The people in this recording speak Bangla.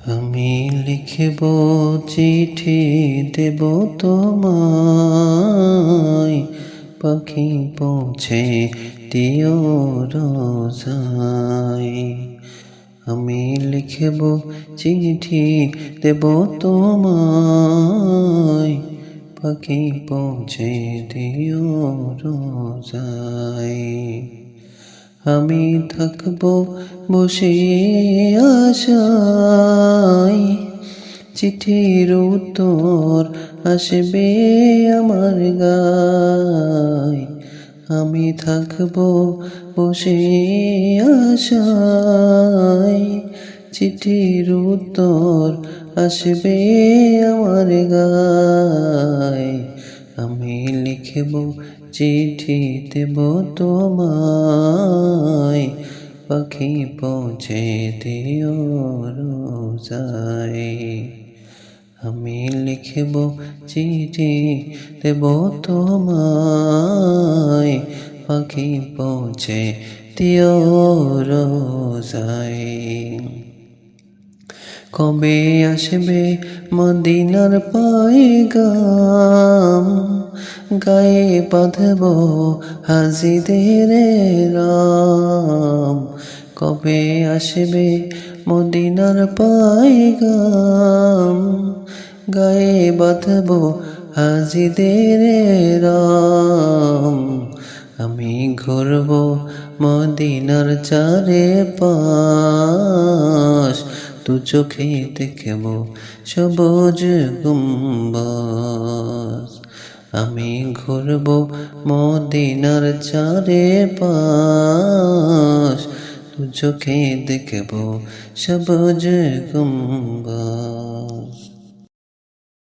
আমি লিখব চিঠি দেব তোমায়, পাখি পৌঁছে দিও রোজায়। আমি লিখব চিঠি দেব তোমায়, পাখি পৌঁছে দিও রোজায়। আমি থাকব বসে আশায়, চিঠির উত্তর আসবে আমার গায়। আমি থাকব বসে আশায়, চিঠির উত্তর আসবে আমার গায়। আমি লিখব চিঠি দেব তোমায়, পাখি পৌঁছে দিও রোজায়। আমি লিখব চিঠি দেব তোমায়, পাখি পৌঁছে দিও রোজায়। কবে আসবে মদিনার পয়গাম, গায়ে বাঁধব হাজিদের রাম। কবে আসবে মদিনার পয়গাম, গায়ে বাঁধব হাজিদের রাম। আমি ঘুরব মদিনার চারপাশ, দু চোখে দেখব সবুজ গুম্বজ। আমি ঘুরব মদিনার চারপাশ, দু চোখে দেখব সবুজ গুম্বজ।